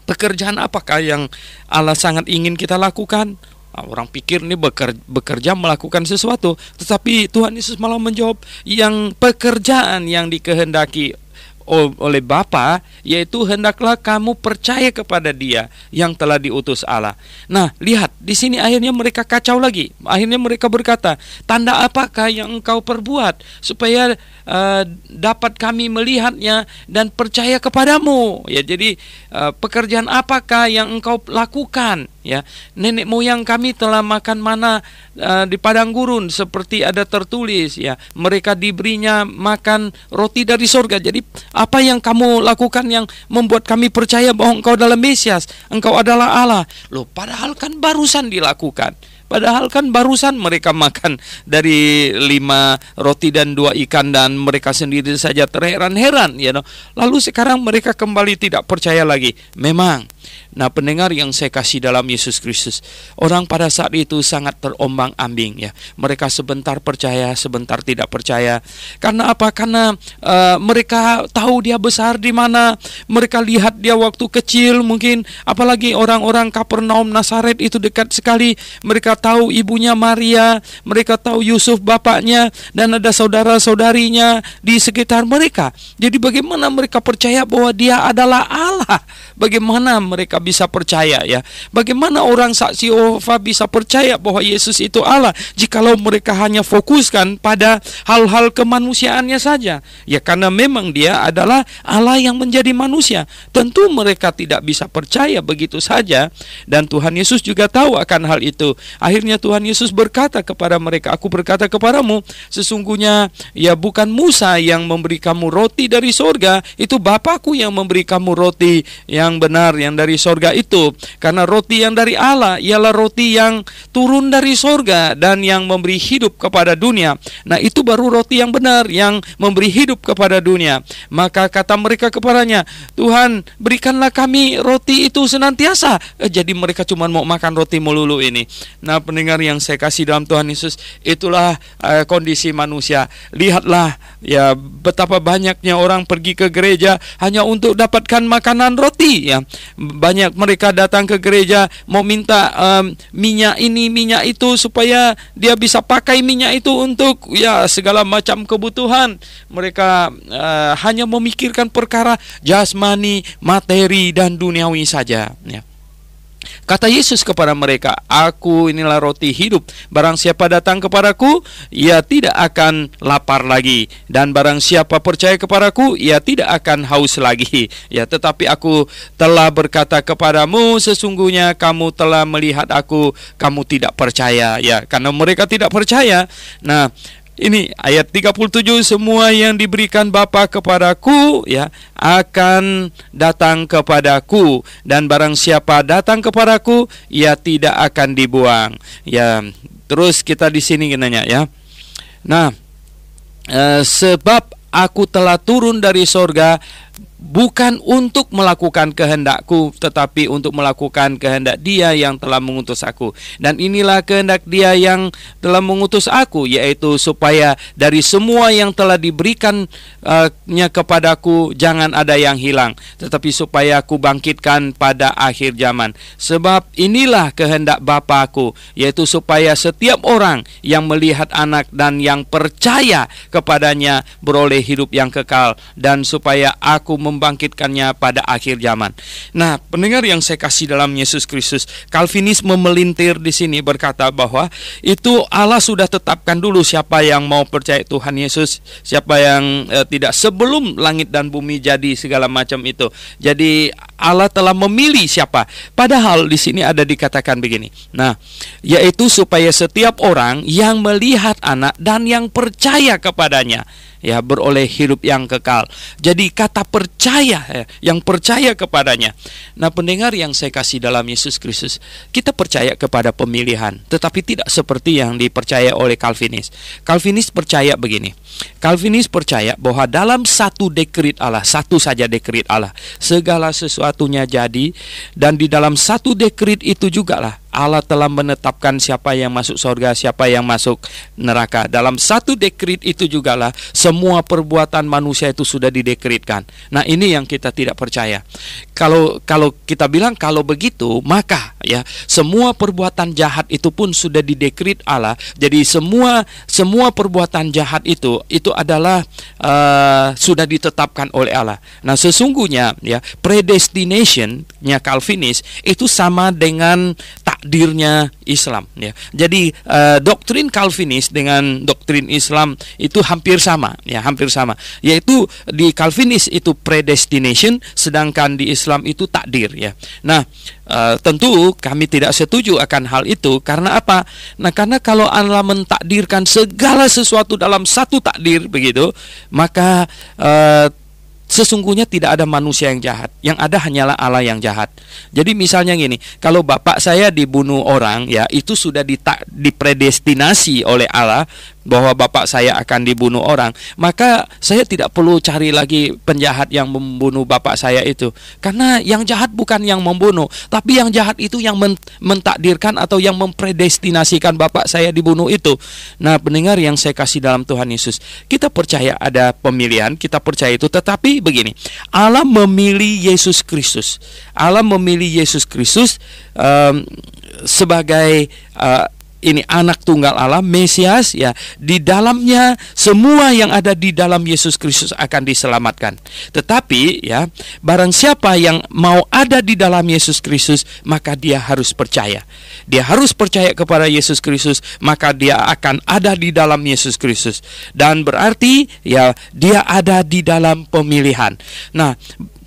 pekerjaan apakah yang Allah sangat ingin kita lakukan? Orang pikir ini bekerja melakukan sesuatu, tetapi Tuhan Yesus malah menjawab yang pekerjaan yang dikehendaki oleh Bapa, yaitu hendaklah kamu percaya kepada Dia yang telah diutus Allah. Nah, lihat di sini akhirnya mereka kacau lagi. Akhirnya mereka berkata, tanda apakah yang engkau perbuat supaya dapat kami melihatnya dan percaya kepadamu? Ya, jadi pekerjaan apakah yang engkau lakukan? Ya, nenek moyang kami telah makan mana di padang gurun, seperti ada tertulis, ya, mereka diberinya makan roti dari sorga. Jadi apa yang kamu lakukan yang membuat kami percaya bahwa engkau adalah Mesias, engkau adalah Allah? Loh, padahal kan barusan dilakukan. Padahal kan barusan mereka makan dari 5 roti dan 2 ikan dan mereka sendiri saja terheran-heran, ya. Lalu sekarang mereka kembali tidak percaya lagi. Memang, nah pendengar yang saya kasih dalam Yesus Kristus, orang pada saat itu sangat terombang-ambing, ya. Mereka sebentar percaya, sebentar tidak percaya. Karena apa? Karena mereka tahu Dia besar di mana, mereka lihat Dia waktu kecil mungkin, apalagi orang-orang Kapernaum Nazaret itu dekat sekali. Mereka tahu ibunya Maria, mereka tahu Yusuf bapaknya, dan ada saudara-saudarinya di sekitar mereka. Jadi bagaimana mereka percaya bahwa Dia adalah Allah? Bagaimana mereka bisa percaya, ya? Bagaimana orang saksi Yehova bisa percaya bahwa Yesus itu Allah jikalau mereka hanya fokuskan pada hal-hal kemanusiaannya saja? Ya, karena memang Dia adalah Allah yang menjadi manusia. Tentu mereka tidak bisa percaya begitu saja, dan Tuhan Yesus juga tahu akan hal itu. Akhirnya Tuhan Yesus berkata kepada mereka, aku berkata kepadamu, sesungguhnya ya bukan Musa yang memberi kamu roti dari sorga, itu Bapakku yang memberi kamu roti yang benar, yang dari sorga itu. Karena roti yang dari Allah ialah roti yang turun dari sorga dan yang memberi hidup kepada dunia. Nah, itu baru roti yang benar yang memberi hidup kepada dunia. Maka kata mereka kepadanya, Tuhan, berikanlah kami roti itu senantiasa. Jadi mereka cuma mau makan roti melulu ini. Nah, pendengar yang saya kasih dalam Tuhan Yesus, itulah kondisi manusia. Lihatlah, ya, betapa banyaknya orang pergi ke gereja hanya untuk dapatkan makanan roti, ya. Banyak mereka datang ke gereja mau minta minyak ini, minyak itu, supaya dia bisa pakai minyak itu untuk, ya, segala macam kebutuhan. Mereka hanya memikirkan perkara jasmani, materi, dan duniawi saja, ya. Kata Yesus kepada mereka, aku inilah roti hidup. Barang siapa datang kepadaku, ia tidak akan lapar lagi. Dan barang siapa percaya kepadaku, ia tidak akan haus lagi. Ya, tetapi aku telah berkata kepadamu, sesungguhnya kamu telah melihat aku, kamu tidak percaya. Ya, karena mereka tidak percaya. Nah, ini ayat 37, semua yang diberikan Bapa kepadaku ya akan datang kepadaku, dan barang siapa datang kepadaku ia tidak akan dibuang. Ya, terus kita di sini nanya ya. Nah, sebab aku telah turun dari sorga bukan untuk melakukan kehendakku, tetapi untuk melakukan kehendak Dia yang telah mengutus aku. Dan inilah kehendak Dia yang telah mengutus aku, yaitu supaya dari semua yang telah diberikannya kepadaku jangan ada yang hilang, tetapi supaya aku bangkitkan pada akhir zaman. Sebab inilah kehendak Bapa-Ku, yaitu supaya setiap orang yang melihat Anak dan yang percaya kepadanya beroleh hidup yang kekal, dan supaya aku membangkitkannya pada akhir zaman. Nah, pendengar yang saya kasih dalam Yesus Kristus, Calvinisme melintir di sini berkata bahwa itu Allah sudah tetapkan dulu siapa yang mau percaya Tuhan Yesus, siapa yang tidak, sebelum langit dan bumi jadi segala macam itu. Jadi Allah telah memilih siapa. Padahal di sini ada dikatakan begini. Nah, yaitu supaya setiap orang yang melihat Anak dan yang percaya kepadanya ya beroleh hidup yang kekal. Jadi kata percaya ya, yang percaya kepadanya. Nah, pendengar yang saya kasih dalam Yesus Kristus, kita percaya kepada pemilihan, tetapi tidak seperti yang dipercaya oleh Calvinis. Calvinis percaya begini. Calvinis percaya bahwa dalam satu dekret Allah, satu saja dekret Allah, segala sesuatunya jadi, dan di dalam satu dekret itu juga lah Allah telah menetapkan siapa yang masuk surga, siapa yang masuk neraka. Dalam satu dekret itu juga lah semua perbuatan manusia itu sudah didekretkan. Nah, ini yang kita tidak percaya. Kalau kita bilang kalau begitu, maka ya semua perbuatan jahat itu pun sudah didekret Allah. Jadi semua perbuatan jahat itu adalah sudah ditetapkan oleh Allah. Nah, sesungguhnya ya predestination-nya Calvinis itu sama dengan takdirnya Islam ya. Jadi doktrin Calvinis dengan doktrin Islam itu hampir sama ya, hampir sama. Yaitu di Calvinis itu predestination, sedangkan di Islam itu takdir ya. Nah, tentu kami tidak setuju akan hal itu. Karena apa? Nah, karena kalau Allah mentakdirkan segala sesuatu dalam satu takdir begitu, maka sesungguhnya tidak ada manusia yang jahat. Yang ada hanyalah Allah yang jahat. Jadi misalnya gini, kalau bapak saya dibunuh orang ya, itu sudah dipredestinasi oleh Allah bahwa bapak saya akan dibunuh orang, maka saya tidak perlu cari lagi penjahat yang membunuh bapak saya itu. Karena yang jahat bukan yang membunuh, tapi yang jahat itu yang mentakdirkan atau yang mempredestinasikan bapak saya dibunuh itu. Nah, pendengar yang saya kasih dalam Tuhan Yesus, kita percaya ada pemilihan, kita percaya itu, tetapi begini, Allah memilih Yesus Kristus. Allah memilih Yesus Kristus sebagai ini anak tunggal Allah, Mesias ya. Di dalamnya semua yang ada di dalam Yesus Kristus akan diselamatkan. Tetapi ya, barang siapa yang mau ada di dalam Yesus Kristus, maka dia harus percaya. Dia harus percaya kepada Yesus Kristus, maka dia akan ada di dalam Yesus Kristus. Dan berarti ya dia ada di dalam pemilihan. Nah,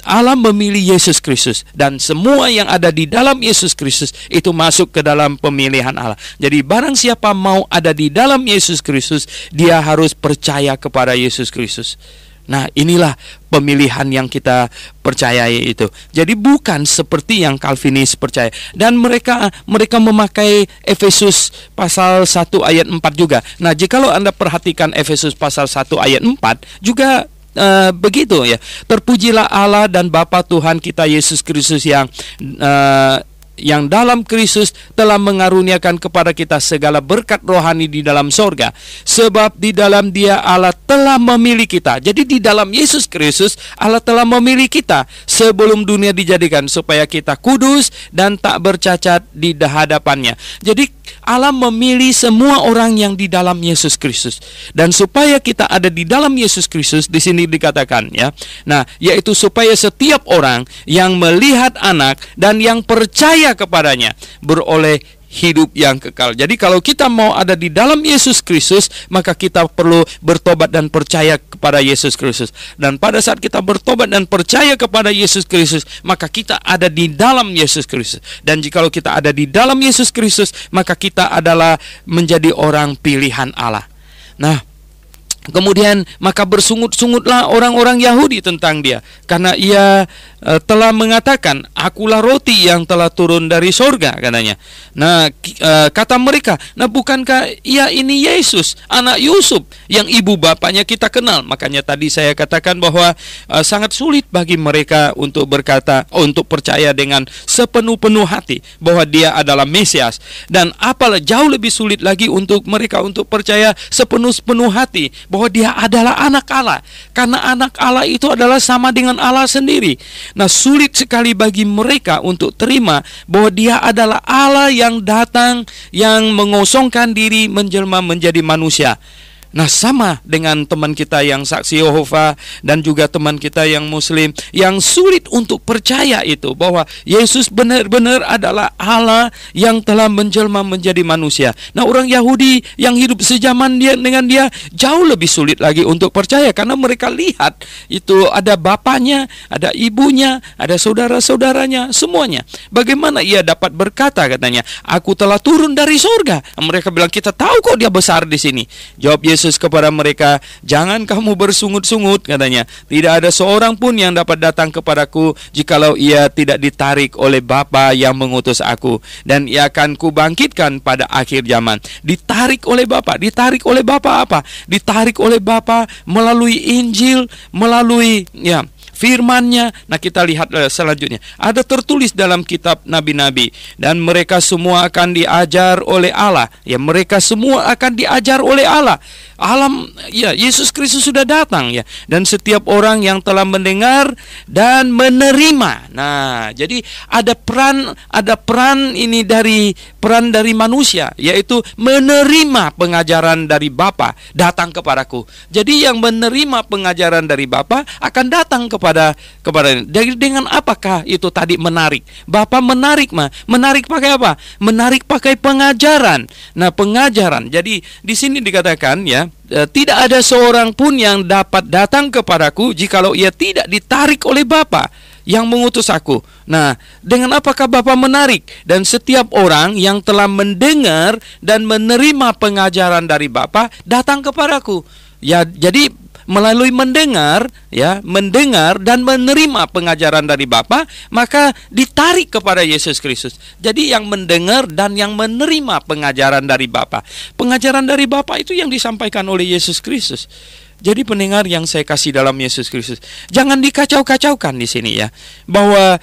Allah memilih Yesus Kristus, dan semua yang ada di dalam Yesus Kristus itu masuk ke dalam pemilihan Allah. Jadi barang siapa mau ada di dalam Yesus Kristus, dia harus percaya kepada Yesus Kristus. Nah, inilah pemilihan yang kita percayai itu. Jadi bukan seperti yang Calvinis percaya. Dan mereka memakai Efesus pasal 1 ayat 4 juga. Nah, jikalau Anda perhatikan Efesus pasal 1 ayat 4 juga begitu ya. Terpujilah Allah dan Bapa Tuhan kita Yesus Kristus yang dalam Kristus telah mengaruniakan kepada kita segala berkat rohani di dalam sorga. Sebab di dalam Dia Allah telah memilih kita. Jadi di dalam Yesus Kristus Allah telah memilih kita sebelum dunia dijadikan, supaya kita kudus dan tak bercacat di hadapannya. Jadi Allah memilih semua orang yang di dalam Yesus Kristus, dan supaya kita ada di dalam Yesus Kristus, di sini dikatakan ya. Nah, yaitu supaya setiap orang yang melihat Anak dan yang percaya kepadanya beroleh hidup yang kekal. Jadi kalau kita mau ada di dalam Yesus Kristus, maka kita perlu bertobat dan percaya kepada Yesus Kristus. Dan pada saat kita bertobat dan percaya kepada Yesus Kristus, maka kita ada di dalam Yesus Kristus. Dan jikalau kita ada di dalam Yesus Kristus, maka kita adalah menjadi orang pilihan Allah. Nah, Kemudian maka bersungut-sungutlah orang-orang Yahudi tentang dia, karena ia telah mengatakan, akulah roti yang telah turun dari sorga, katanya. Nah, kata mereka, nah bukankah ia ini Yesus, anak Yusuf, yang ibu bapaknya kita kenal? Makanya tadi saya katakan bahwa sangat sulit bagi mereka untuk berkata, untuk percaya dengan sepenuh-penuh hati bahwa dia adalah Mesias. Dan apalah jauh lebih sulit lagi untuk mereka untuk percaya sepenuh-penuh hati bahwa dia adalah anak Allah, karena anak Allah itu adalah sama dengan Allah sendiri. Nah, sulit sekali bagi mereka untuk terima bahwa dia adalah Allah yang datang, yang mengosongkan diri menjelma menjadi manusia. Nah, sama dengan teman kita yang saksi Yehova dan juga teman kita yang Muslim yang sulit untuk percaya itu bahwa Yesus benar-benar adalah Allah yang telah menjelma menjadi manusia. Nah, orang Yahudi yang hidup sejaman dengan dia jauh lebih sulit lagi untuk percaya, karena mereka lihat itu ada bapaknya, ada ibunya, ada saudara-saudaranya, semuanya. Bagaimana ia dapat berkata, katanya, aku telah turun dari surga. Mereka bilang, kita tahu kok dia besar di sini. Jawab Yesus kepada mereka, jangan kamu bersungut-sungut, katanya. Tidak ada seorang pun yang dapat datang kepadaku jikalau ia tidak ditarik oleh Bapa yang mengutus aku, dan ia akan kubangkitkan pada akhir zaman. Ditarik oleh Bapa. Ditarik oleh Bapa apa? Ditarik oleh Bapa melalui Injil, melalui firman-Nya. Nah, kita lihat selanjutnya. Ada tertulis dalam kitab nabi-nabi, dan mereka semua akan diajar oleh Allah. Ya, mereka semua akan diajar oleh Allah. Yesus Kristus sudah datang, ya. Dan setiap orang yang telah mendengar dan menerima. Nah, jadi ada peran ini dari manusia, yaitu menerima pengajaran dari Bapa datang kepadaku. Jadi yang menerima pengajaran dari Bapa akan datang kepada dengan apakah itu tadi menarik? Bapa menarik pakai apa? Menarik pakai pengajaran. Nah, pengajaran. Jadi di sini dikatakan, ya, tidak ada seorang pun yang dapat datang kepadaku jikalau ia tidak ditarik oleh Bapa yang mengutus aku. Nah, dengan apakah Bapa menarik? Dan setiap orang yang telah mendengar dan menerima pengajaran dari Bapa datang kepadaku. Ya, jadi melalui mendengar dan menerima pengajaran dari Bapa, maka ditarik kepada Yesus Kristus. Jadi yang mendengar dan yang menerima pengajaran dari Bapa. Pengajaran dari Bapa itu yang disampaikan oleh Yesus Kristus. Jadi pendengar yang saya kasih dalam Yesus Kristus, jangan dikacau-kacaukan di sini, ya, bahwa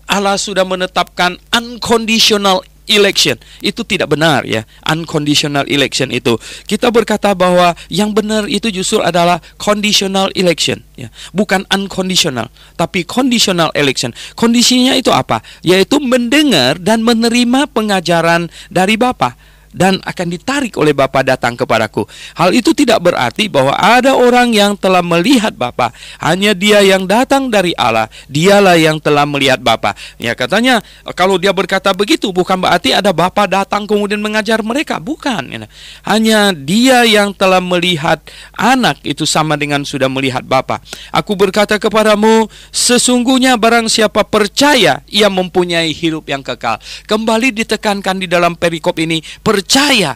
Allah sudah menetapkan unconditional election. Itu tidak benar, ya. Unconditional election itu, kita berkata bahwa yang benar itu justru adalah conditional election, ya. Bukan unconditional, tapi conditional election. Kondisinya itu apa? Yaitu mendengar dan menerima pengajaran dari Bapa, dan akan ditarik oleh Bapa datang kepadaku. Hal itu tidak berarti bahwa ada orang yang telah melihat Bapa. Hanya dia yang datang dari Allah, dialah yang telah melihat Bapa. Ya, katanya kalau dia berkata begitu, bukan berarti ada Bapa datang kemudian mengajar mereka. Bukan. Hanya dia yang telah melihat anak itu sama dengan sudah melihat Bapa. Aku berkata kepadamu, sesungguhnya barang siapa percaya, ia mempunyai hidup yang kekal. Kembali ditekankan di dalam perikop ini, percaya,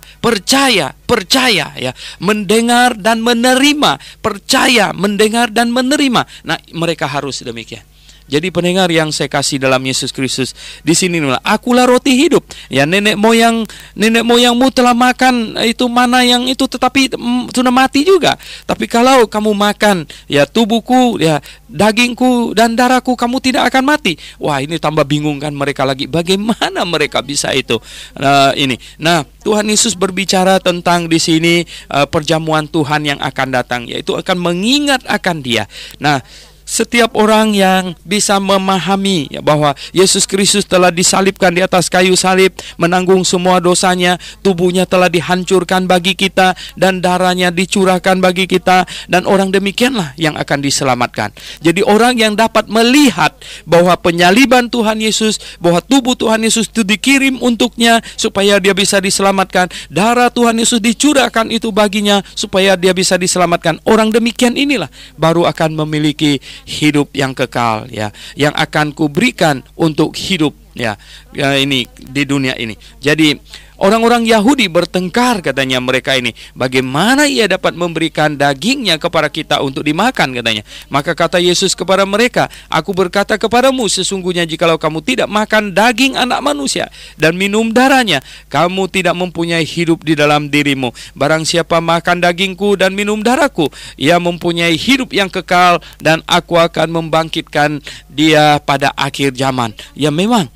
ya, mendengar dan menerima, percaya, mendengar dan menerima. Nah, mereka harus demikian. Jadi pendengar yang saya kasih dalam Yesus Kristus, di sini akulah roti hidup. Ya, nenek moyangmu telah makan itu mana yang itu, tetapi sudah mati juga. Tapi kalau kamu makan, ya, tubuhku, ya, dagingku dan darahku, kamu tidak akan mati. Wah, ini tambah bingung kan mereka lagi. Bagaimana mereka bisa itu? Nah, Tuhan Yesus berbicara tentang di sini perjamuan Tuhan yang akan datang, yaitu akan mengingat akan Dia. Nah, setiap orang yang bisa memahami, ya, bahwa Yesus Kristus telah disalibkan di atas kayu salib, menanggung semua dosanya, tubuhnya telah dihancurkan bagi kita, dan darahnya dicurahkan bagi kita, dan orang demikianlah yang akan diselamatkan. Jadi orang yang dapat melihat bahwa penyaliban Tuhan Yesus, bahwa tubuh Tuhan Yesus itu dikirim untuknya supaya dia bisa diselamatkan, darah Tuhan Yesus dicurahkan itu baginya supaya dia bisa diselamatkan. Orang demikian inilah baru akan memiliki hidup yang kekal, ya, yang akan kuberikan untuk hidup, ya, ini di dunia ini. Jadi orang-orang Yahudi bertengkar katanya mereka ini. Bagaimana ia dapat memberikan dagingnya kepada kita untuk dimakan katanya. Maka kata Yesus kepada mereka, aku berkata kepadamu, sesungguhnya jikalau kamu tidak makan daging anak manusia dan minum darahnya, kamu tidak mempunyai hidup di dalam dirimu. Barang siapa makan dagingku dan minum darahku, ia mempunyai hidup yang kekal, dan aku akan membangkitkan dia pada akhir zaman. Ya memang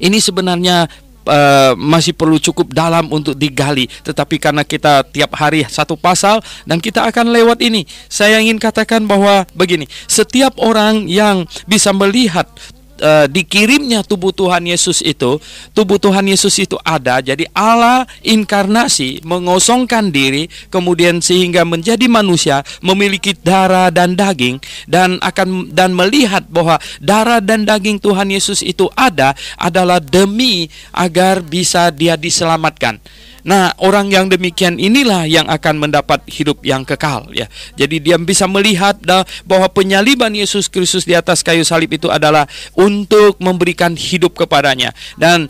ini sebenarnya masih perlu cukup dalam untuk digali. Tetapi karena kita tiap hari satu pasal dan kita akan lewat ini, saya ingin katakan bahwa begini, setiap orang yang bisa melihat dikirimnya tubuh Tuhan Yesus itu ada. Jadi Allah inkarnasi, mengosongkan diri, kemudian sehingga menjadi manusia, memiliki darah dan daging, dan melihat bahwa darah dan daging Tuhan Yesus itu adalah demi agar bisa dia diselamatkan. Nah, orang yang demikian inilah yang akan mendapat hidup yang kekal, ya. Jadi dia bisa melihat bahwa penyaliban Yesus Kristus di atas kayu salib itu adalah untuk memberikan hidup kepadanya. Dan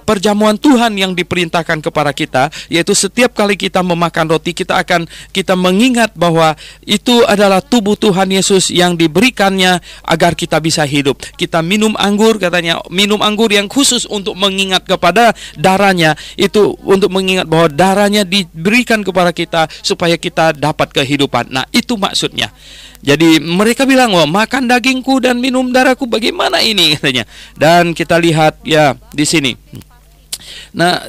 perjamuan Tuhan yang diperintahkan kepada kita, yaitu setiap kali kita memakan roti, kita mengingat bahwa itu adalah tubuh Tuhan Yesus yang diberikannya agar kita bisa hidup. Kita minum anggur, katanya minum anggur yang khusus untuk mengingat kepada darahnya, itu untuk mengingat bahwa darahnya diberikan kepada kita supaya kita dapat kehidupan. Nah, itu maksudnya. Jadi mereka bilang, wah, makan dagingku dan minum darahku, bagaimana ini katanya. Dan kita lihat ya di sini. Nah,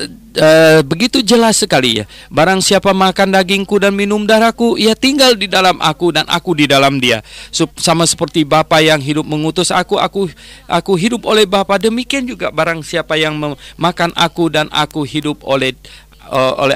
begitu jelas sekali ya. Barang siapa makan dagingku dan minum darahku, ia tinggal di dalam aku dan aku di dalam dia. Sama seperti Bapa yang hidup mengutus aku hidup oleh Bapa. Demikian juga barang siapa yang makan aku dan aku hidup oleh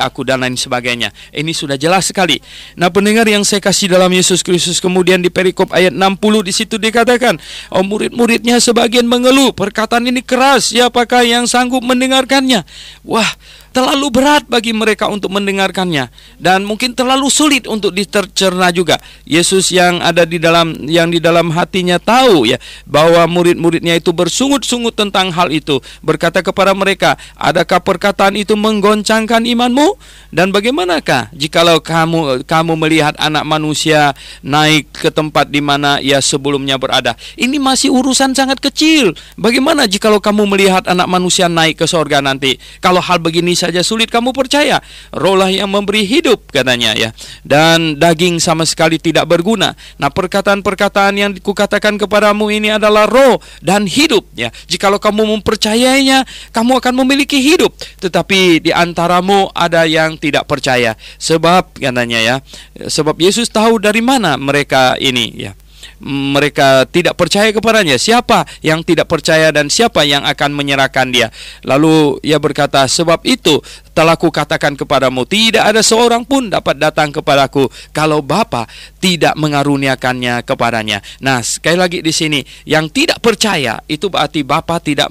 aku dan lain sebagainya. Ini sudah jelas sekali. Nah, pendengar yang saya kasih dalam Yesus Kristus, kemudian di perikop ayat 60 di situ dikatakan, murid-muridnya sebagian mengeluh, perkataan ini keras, siapakah yang sanggup mendengarkannya? Wah, terlalu berat bagi mereka untuk mendengarkannya, dan mungkin terlalu sulit untuk ditercerna juga. Yesus yang di dalam hatinya tahu ya bahwa murid-muridnya itu bersungut-sungut tentang hal itu, berkata kepada mereka, adakah perkataan itu menggoncangkan imanmu? Dan bagaimanakah jikalau kamu melihat anak manusia naik ke tempat di mana ia sebelumnya berada? Ini masih urusan sangat kecil. Bagaimana jikalau kamu melihat anak manusia naik ke sorga nanti? Kalau hal begini saja sulit kamu percaya. Rohlah yang memberi hidup, katanya ya. Dan daging sama sekali tidak berguna. Nah, perkataan-perkataan yang kukatakan kepadamu ini adalah roh dan hidup ya. Jikalau kamu mempercayainya, kamu akan memiliki hidup. Tetapi di antaramu ada yang tidak percaya. Sebab katanya ya, sebab Yesus tahu dari mana mereka ini ya. Mereka tidak percaya kepadanya. Siapa yang tidak percaya dan siapa yang akan menyerahkan dia? Lalu ia berkata, sebab itu telah kukatakan kepadamu, tidak ada seorang pun dapat datang kepadaku kalau Bapa tidak mengaruniakannya kepadanya. Nah, sekali lagi di sini, yang tidak percaya itu berarti Bapa tidak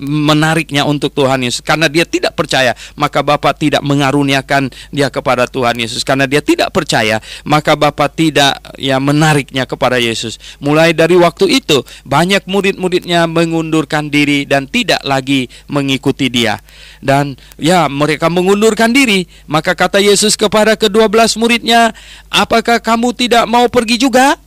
menariknya untuk Tuhan Yesus. Karena dia tidak percaya, maka Bapa tidak mengaruniakan dia kepada Tuhan Yesus. Karena dia tidak percaya, maka Bapa tidak menariknya kepada Yesus. Mulai dari waktu itu, banyak murid-muridnya mengundurkan diri dan tidak lagi mengikuti dia. Dan mereka mengundurkan diri. Maka kata Yesus kepada ke-12 muridnya, apakah kamu tidak mau pergi juga?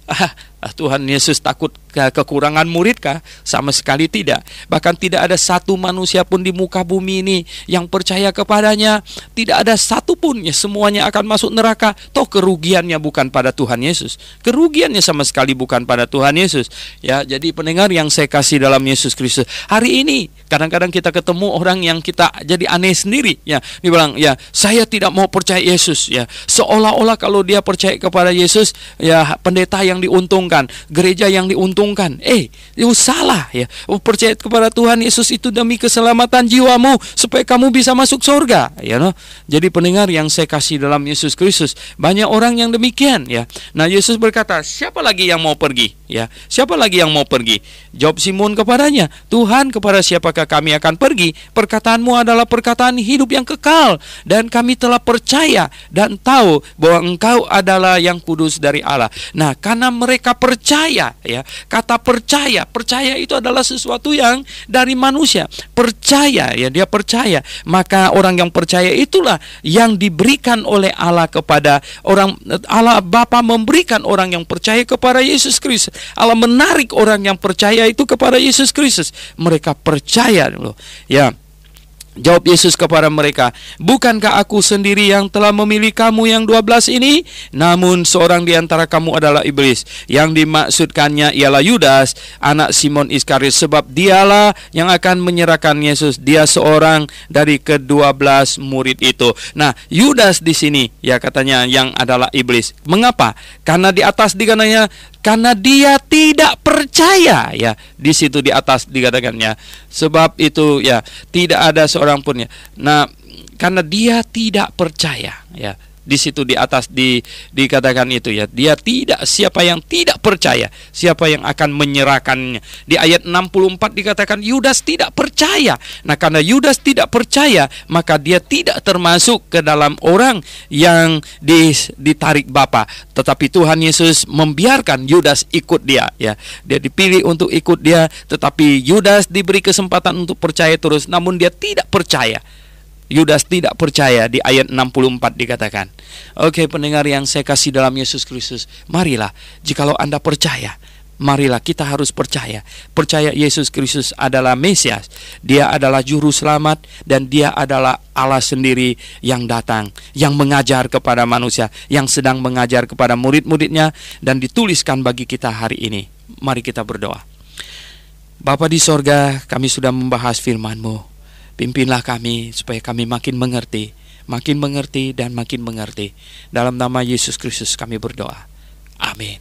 Tuhan Yesus takut kekurangan muridkah? Sama sekali tidak. Bahkan tidak ada satu manusia pun di muka bumi ini yang percaya kepadanya. Tidak ada satu pun, ya, semuanya akan masuk neraka. Toh kerugiannya bukan pada Tuhan Yesus. Kerugiannya sama sekali bukan pada Tuhan Yesus. Ya, jadi pendengar yang saya kasih dalam Yesus Kristus, hari ini kadang-kadang kita ketemu orang yang kita jadi aneh sendiri. Ya, dia bilang, ya, saya tidak mau percaya Yesus. Ya, seolah-olah kalau dia percaya kepada Yesus, ya, pendeta yang diuntungkan, gereja yang diuntungkan. Itu salah ya. Percaya kepada Tuhan Yesus itu demi keselamatan jiwamu supaya kamu bisa masuk surga, ya no? Jadi pendengar yang saya kasih dalam Yesus Kristus, banyak orang yang demikian ya. Nah, Yesus berkata, siapa lagi yang mau pergi? Ya, siapa lagi yang mau pergi? Jawab Simon kepadanya, Tuhan, kepada siapakah kami akan pergi? Perkataanmu adalah perkataan hidup yang kekal, dan kami telah percaya dan tahu bahwa Engkau adalah yang kudus dari Allah. Nah, karena mereka percaya ya, kata percaya. Percaya itu adalah sesuatu yang dari manusia. Percaya, ya, dia percaya. Maka orang yang percaya itulah yang diberikan oleh Allah kepada orang. Allah Bapa memberikan orang yang percaya kepada Yesus Kristus. Allah menarik orang yang percaya itu kepada Yesus Kristus. Mereka percaya loh. Ya. Jawab Yesus kepada mereka, bukankah aku sendiri yang telah memilih kamu yang 12 ini? Namun seorang di antara kamu adalah iblis. Yang dimaksudkannya ialah Yudas, anak Simon Iskariot, sebab dialah yang akan menyerahkan Yesus. Dia seorang dari ke-12 murid itu. Nah, Yudas di sini ya katanya yang adalah iblis. Mengapa? Karena di atas dikatakannya karena dia tidak percaya, ya. Di situ di atas dikatakannya. Sebab itu ya tidak ada seorang pun ya. Nah, karena dia tidak percaya, ya. Di situ di atas dikatakan itu ya. Dia tidak, siapa yang tidak percaya, siapa yang akan menyerahkannya. Di ayat 64 dikatakan Yudas tidak percaya. Nah, karena Yudas tidak percaya, maka dia tidak termasuk ke dalam orang yang ditarik Bapa. Tetapi Tuhan Yesus membiarkan Yudas ikut dia, ya. Dia dipilih untuk ikut dia, tetapi Yudas diberi kesempatan untuk percaya terus, namun dia tidak percaya. Yudas tidak percaya, di ayat 64 dikatakan. Oke, pendengar yang saya kasih dalam Yesus Kristus, marilah, jikalau Anda percaya, marilah kita harus percaya. Percaya Yesus Kristus adalah Mesias, Dia adalah Juru Selamat, dan Dia adalah Allah sendiri yang datang, yang mengajar kepada manusia, yang sedang mengajar kepada murid-muridnya, dan dituliskan bagi kita hari ini. Mari kita berdoa. Bapa di sorga, kami sudah membahas firman-Mu. Pimpinlah kami supaya kami makin mengerti dan makin mengerti. Dalam nama Yesus Kristus kami berdoa. Amin.